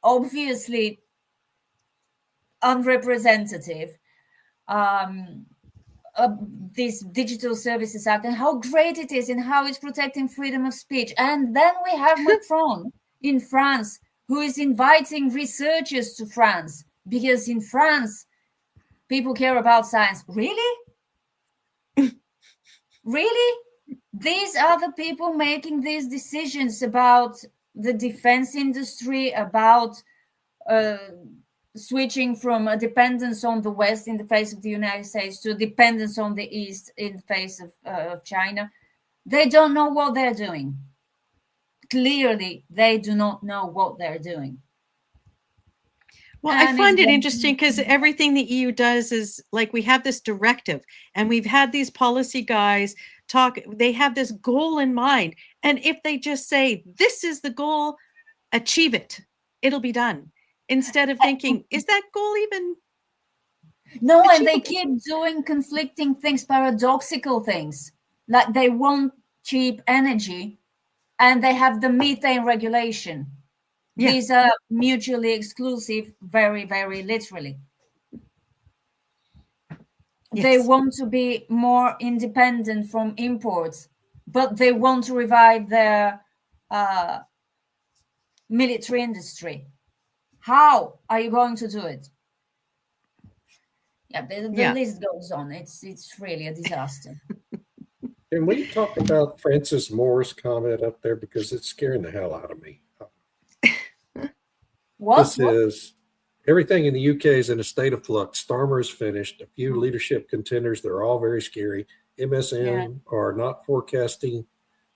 Obviously unrepresentative. This Digital Services Act and how great it is and how it's protecting freedom of speech. And then we have Macron in France, who is inviting researchers to France because in France, people care about science. Really? Really? These are the people making these decisions about the defense industry, about switching from a dependence on the West in the face of the United States to a dependence on the East in the face of China. They don't know what they're doing. Clearly, they do not know what they're doing. Well, I And find it's it interesting because everything the EU does is like we have this directive and we've had these policy guys talk, they have this goal in mind. And if they just say, this is the goal, achieve it, it'll be done. Instead of thinking, is that goal even no, and they achievable? keep doing conflicting things, paradoxical things. Like they want cheap energy and they have the methane regulation. Yeah. These are mutually exclusive, very, very literally. They Yes. want to be more independent from imports, but they want to revive their military industry. How are you going to do it? Yeah, the Yeah. list goes on. It's really a disaster. Can we talk about Francis Moore's comment up there, because it's scaring the hell out of me? What? This is everything in the UK is in a state of flux. Starmer is finished. A few leadership contenders. They're all very scary. MSM are not forecasting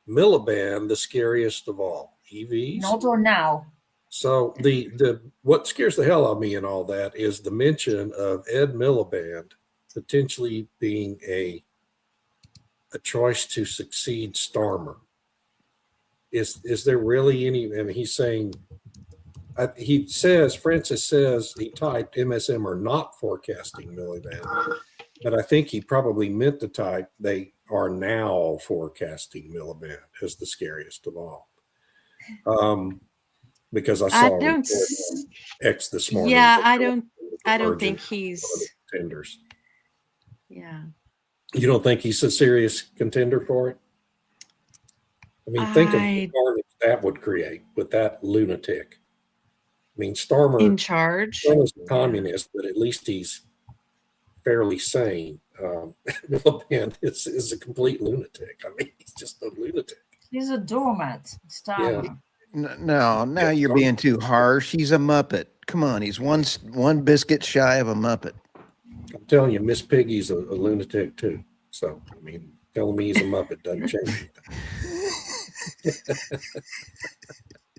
Miliband, the scariest of all. EVs. Not or now. So the what scares the hell out of me in all that is the mention of Ed Miliband potentially being a choice to succeed Starmer. Is there really any? And he's saying, he says, Francis says, he typed MSM are not forecasting Miliband, but I think he probably meant to type they are now forecasting Miliband as the scariest of all. Because I saw X this morning. Yeah, I don't think he's contenders. Yeah. You don't think he's a serious contender for it? I mean, think of the carnage that would create with that lunatic. I mean, Starmer in charge. Starmer's a communist, but at least he's fairly sane. Miliband is a complete lunatic. I mean, he's just a lunatic. He's a doormat. Starmer. Yeah. Now you're being too harsh. He's a Muppet. Come on, he's one biscuit shy of a Muppet. I'm telling you, Miss Piggy's a lunatic too. So, I mean, telling me he's a Muppet doesn't change anything.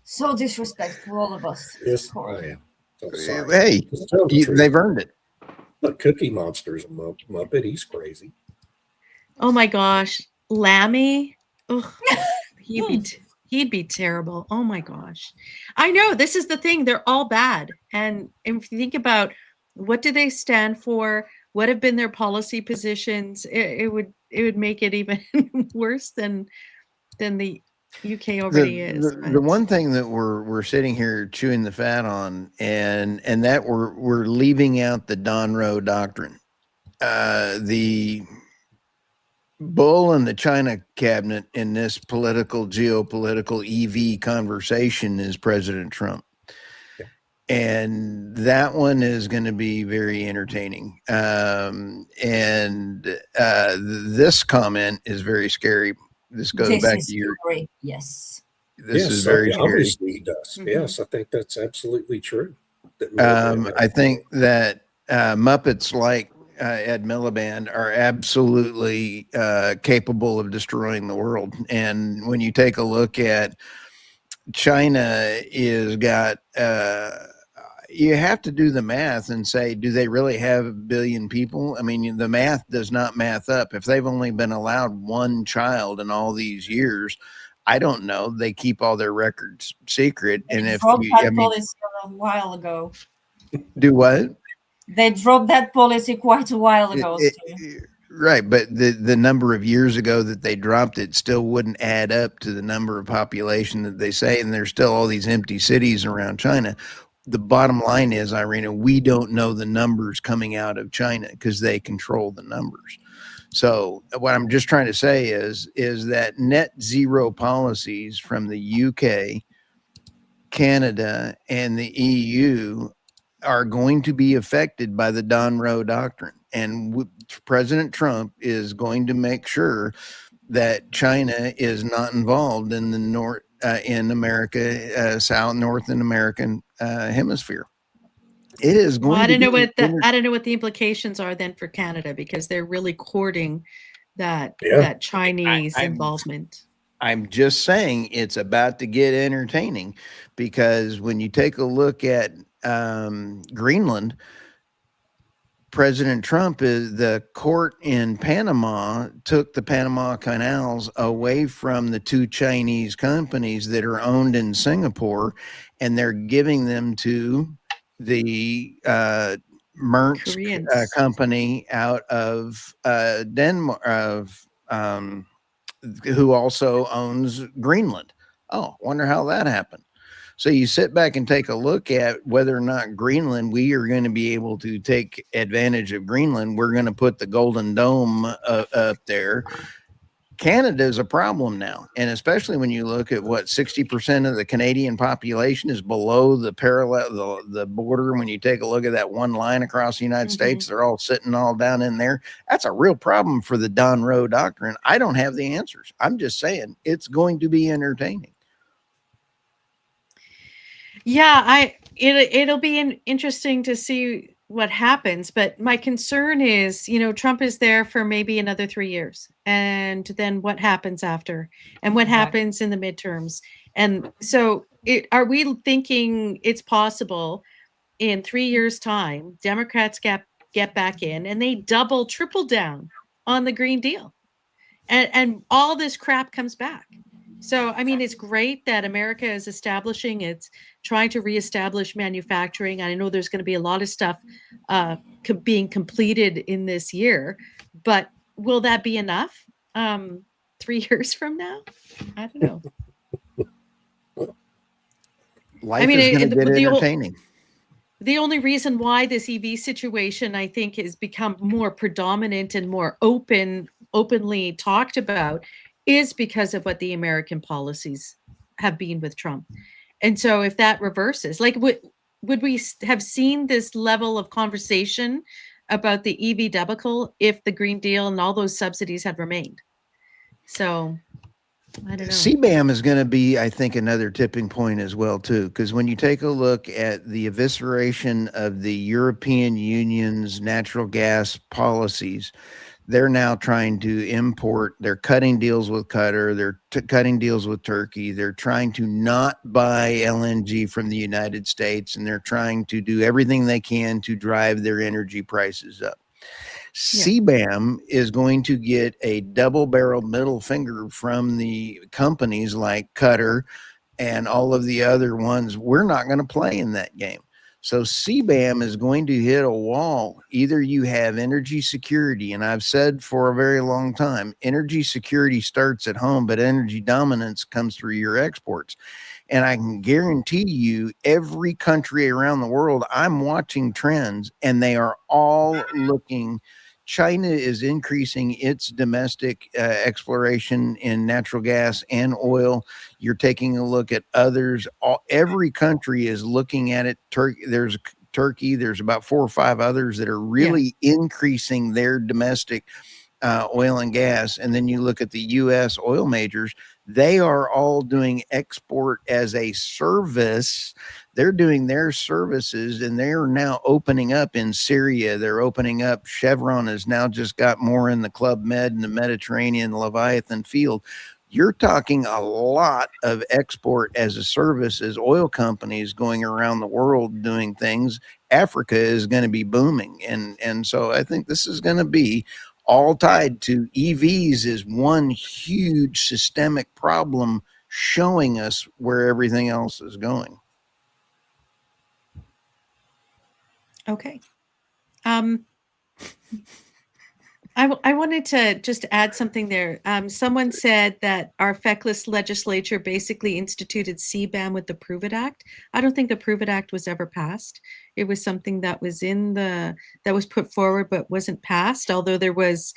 So disrespectful, all of us. Yes, I am. So sorry. Hey, they've earned it. The Cookie Monster's a Muppet. He's crazy. Oh my gosh, Lammy. Ugh, he'd be terrible. Oh my gosh. I know, this is the thing. They're all bad. And if you think about what do they stand for, what have been their policy positions, it would make it even worse than the UK already is. The one thing that we're sitting here chewing the fat on, and that we're leaving out the Donroe doctrine. The bull in the China cabinet in this geopolitical EV conversation is President Trump. Yeah. And that one is going to be very entertaining. This comment is very scary. This goes back to your scary. Yes. This is very scary. Obviously he does. Mm-hmm. Yes, I think that's absolutely true. I think that Muppets like Ed Miliband are absolutely capable of destroying the world. And when you take a look at China, is got you have to do the math and say, do they really have 1 billion people? I mean, the math does not math up. If they've only been allowed one child in all these years, I don't know. They keep all their records secret. And if policy a while ago. Do what? They dropped that policy quite a while ago. Right, but the number of years ago that they dropped it still wouldn't add up to the number of population that they say, and there's still all these empty cities around China. The bottom line is, Irina, we don't know the numbers coming out of China because they control the numbers. So what I'm just trying to say is that net zero policies from the UK, Canada, and the EU are going to be affected by the Donroe doctrine. And President Trump is going to make sure that China is not involved in the in America, North and American hemisphere. It is going. I don't know what the implications are then for Canada, because they're really courting that Chinese involvement. I'm just saying it's about to get entertaining, because when you take a look at Greenland, President Trump, the court in Panama took the Panama Canals away from the two Chinese companies that are owned in Singapore, and they're giving them to the Mertz Koreans. company out of Denmark, who also owns Greenland. Oh, wonder how that happened. So you sit back and take a look at whether or not Greenland, we are going to be able to take advantage of Greenland. We're going to put the Golden Dome up there. Canada is a problem now. And especially when you look at what 60% of the Canadian population is below the parallel, the border. When you take a look at that one line across the United States, they're all sitting all down in there. That's a real problem for the Don Rowe doctrine. I don't have the answers. I'm just saying it's going to be entertaining. Yeah, it'll be interesting to see what happens, but my concern is, Trump is there for maybe another 3 years, and then what happens after, and what happens in the midterms. And so are we thinking it's possible in 3 years' time, Democrats get back in and they double, triple down on the Green Deal, and all this crap comes back? So, I mean, it's great that America is it's trying to reestablish manufacturing. I know there's going to be a lot of stuff being completed in this year, but will that be enough 3 years from now? I don't know. Life is going to get entertaining. The only reason why this EV situation, I think, has become more predominant and more openly talked about is because of what the American policies have been with Trump. And so if that reverses, like would we have seen this level of conversation about the EV debacle if the Green Deal and all those subsidies had remained? So I don't know. CBAM is going to be, I think, another tipping point as well, too, because when you take a look at the evisceration of the European Union's natural gas policies, they're now trying to import. They're cutting deals with Qatar. They're cutting deals with Turkey. They're trying to not buy LNG from the United States, and they're trying to do everything they can to drive their energy prices up. Yeah. CBAM is going to get a double-barreled middle finger from the companies like Qatar and all of the other ones. We're not going to play in that game. So CBAM is going to hit a wall. Either you have energy security, and I've said for a very long time, energy security starts at home, but energy dominance comes through your exports. And I can guarantee you every country around the world, I'm watching trends, and they are all looking. China is increasing its domestic exploration in natural gas and oil. You're taking a look at others. Every country is looking at it. There's Turkey. There's about 4 or 5 others that are really increasing their domestic oil and gas. And then you look at the U.S. oil majors. They are all doing export as a service. They're doing their services, and they're now opening up in Syria. They're opening up. Chevron has now just got more in the Club Med and the Mediterranean Leviathan field. You're talking a lot of export as a service as oil companies going around the world doing things. Africa is going to be booming. And so I think this is going to be all tied to EVs is one huge systemic problem showing us where everything else is going. Okay. I wanted to just add something there. Someone said that our feckless legislature basically instituted CBAM with the Prove It Act. I don't think the Prove It Act was ever passed. It was something that was that was put forward but wasn't passed, although there was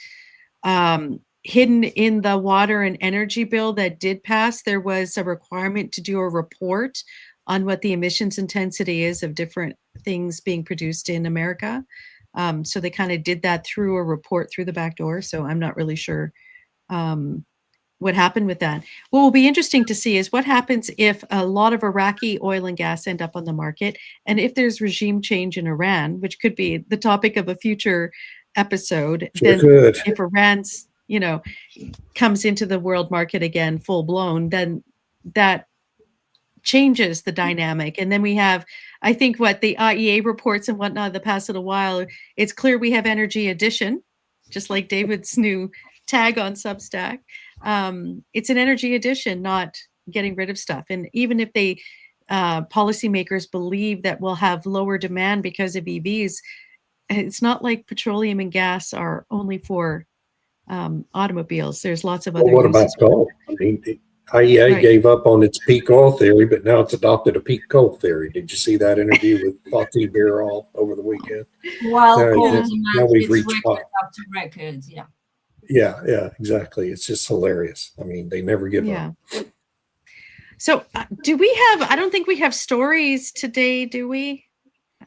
hidden in the water and energy bill that did pass. There was a requirement to do a report on what the emissions intensity is of different things being produced in America. So they kind of did that through a report through the back door. So I'm not really sure what happened with that. What will be interesting to see is what happens if a lot of Iraqi oil and gas end up on the market, and if there's regime change in Iran, which could be the topic of a future episode. Then if Iran's, comes into the world market again full blown, then that changes the dynamic. And then we have I think what the IEA reports and whatnot the past little while, it's clear we have energy addition, just like David's new tag on Substack. It's an energy addition, not getting rid of stuff. And even if they policymakers believe that we'll have lower demand because of EVs, it's not like petroleum and gas are only for automobiles. There's lots of other Well, what about uses. coal? I mean, the IEA Right. gave up on its peak oil theory, but now it's adopted a peak coal theory. Did you see that interview with Fatih Birol over the weekend? While No, coal yeah. demand Now we've hits reached record after record, yeah. Yeah, exactly. It's just hilarious. I mean, they never give up. So do we have, I don't think we have stories today, do we?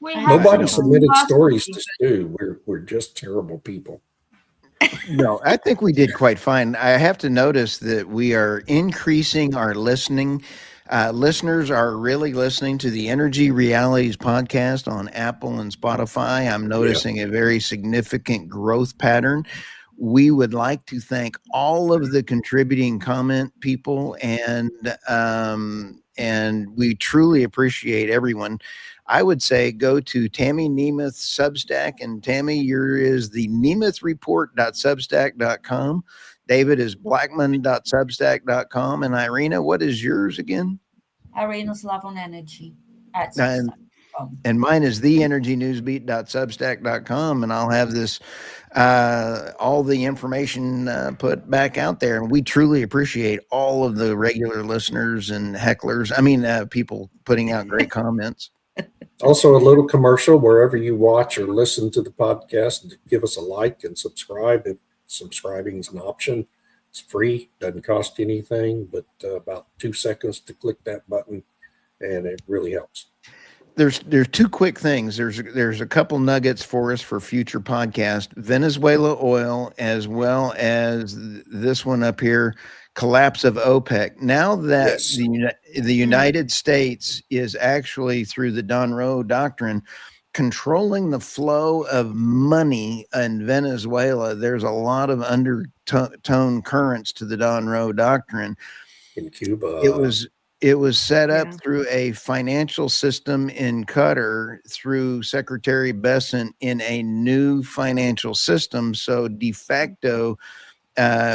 We I have don't Nobody know. submitted some stories last to Stu. We're just terrible people. No, I think we did quite fine. I have to notice that we are increasing our listening. Listeners are really listening to the Energy Realities podcast on Apple and Spotify. I'm noticing a very significant growth pattern. We would like to thank all of the contributing comment people, and we truly appreciate everyone. I would say go to Tammy Nemeth Substack, and Tammy, is the nemethreport.substack.com. David is blackmon.substack.com, and Irina, what is yours again? Irina Slav on energy at And, Substack.com. and mine is theenergynewsbeat.substack.com, and I'll have this all the information put back out there. And we truly appreciate all of the regular listeners and hecklers. I mean, people putting out great comments. Also, a little commercial wherever you watch or listen to the podcast. Give us a like and subscribe. If subscribing is an option, it's free, doesn't cost you anything, but about 2 seconds to click that button, and it really helps. There's two quick things. There's a couple nuggets for us for future podcast. Venezuela oil, as well as this one up here, collapse of OPEC. Now that Yes. the United States is actually, through the Monroe Doctrine, controlling the flow of money in Venezuela, there's a lot of undertone currents to the Monroe Doctrine. In Cuba. It was set up Yeah. through a financial system in Qatar through Secretary Besant in a new financial system. So de facto,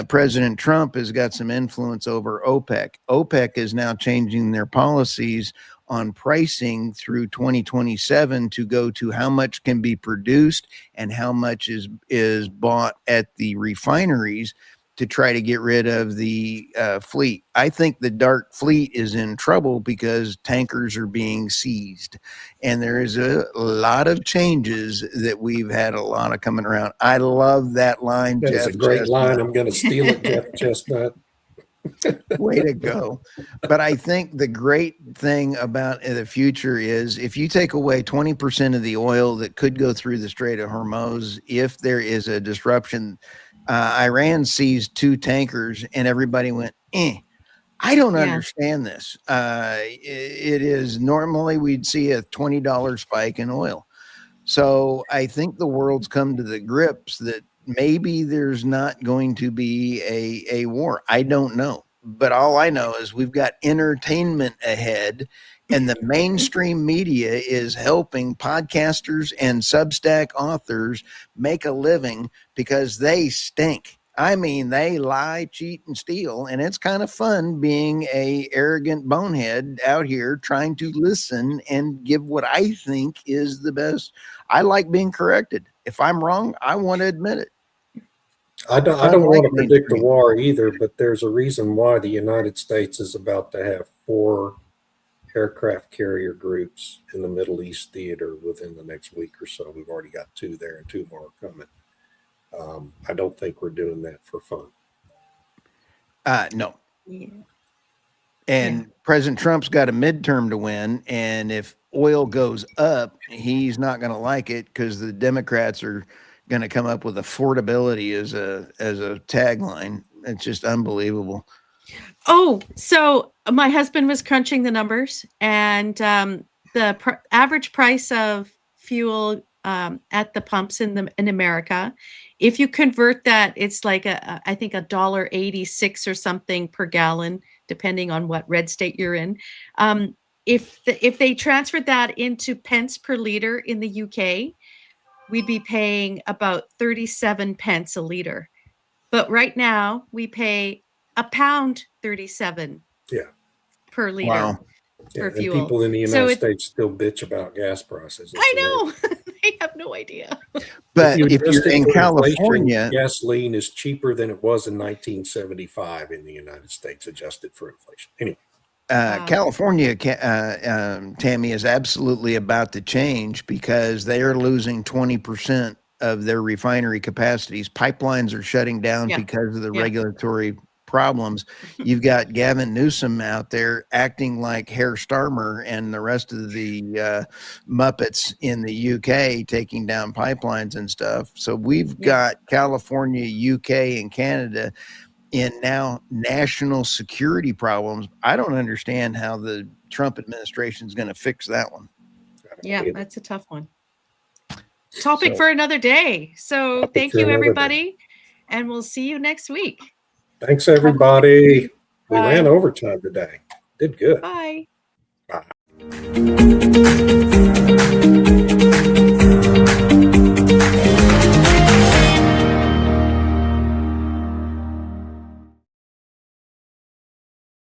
President Trump has got some influence over OPEC. OPEC is now changing their policies on pricing through 2027 to go to how much can be produced and how much is bought at the refineries to try to get rid of the fleet. I think the dark fleet is in trouble because tankers are being seized. And there is a lot of changes that we've had a lot of coming around. I love that line, That Jeff is a great Chestnut. line. I'm going to steal it, Jeff Chestnut. Way to go. But I think the great thing about the future is if you take away 20% of the oil that could go through the Strait of Hormuz, if there is a disruption, Iran seized 2 tankers and everybody went, I don't understand this. It is normally we'd see a $20 spike in oil. So I think the world's come to the grips that maybe there's not going to be a war. I don't know. But all I know is we've got entertainment ahead, and the mainstream media is helping podcasters and Substack authors make a living because they stink. I mean, they lie, cheat, and steal, and it's kind of fun being a arrogant bonehead out here trying to listen and give what I think is the best. I like being corrected. If I'm wrong, I want to admit it. I don't want to predict the war either, but there's a reason why the United States is about to have 4 aircraft carrier groups in the Middle East theater within the next week or so. We've already got 2 there and 2 more are coming. I don't think we're doing that for fun. No. Yeah. And President Trump's got a midterm to win. And if oil goes up, he's not going to like it because the Democrats are going to come up with affordability as a tagline. It's just unbelievable. Oh, so my husband was crunching the numbers, and the average price of fuel at the pumps in America, if you convert that, it's like I think $1.86 or something per gallon, depending on what red state you're in. if they transferred that into pence per liter in the UK, we'd be paying about 37 pence a liter. But right now we pay £1.37 Yeah. per liter Wow. Yeah, for and fuel. people in the So United it- States still bitch about gas prices. It's I amazing. know. They have no idea. But you if adjust you're it in for inflation, California, gasoline is cheaper than it was in 1975 in the United States, adjusted for inflation. Anyway, Wow. California, Tammy, is absolutely about to change because they are losing 20% of their refinery capacities. Pipelines are shutting down Yeah. because of the Yeah. regulatory problems. You've got Gavin Newsom out there acting like Herr Starmer and the rest of the Muppets in the UK taking down pipelines and stuff. So we've got California, UK, and Canada in now national security problems. I don't understand how the Trump administration is going to fix that one. Yeah, that's a tough one. Topic So- for another day. So Topic thank for you, another day. everybody. And we'll see you next week. Thanks, everybody. We Bye. ran overtime today. Did good. Bye. Bye.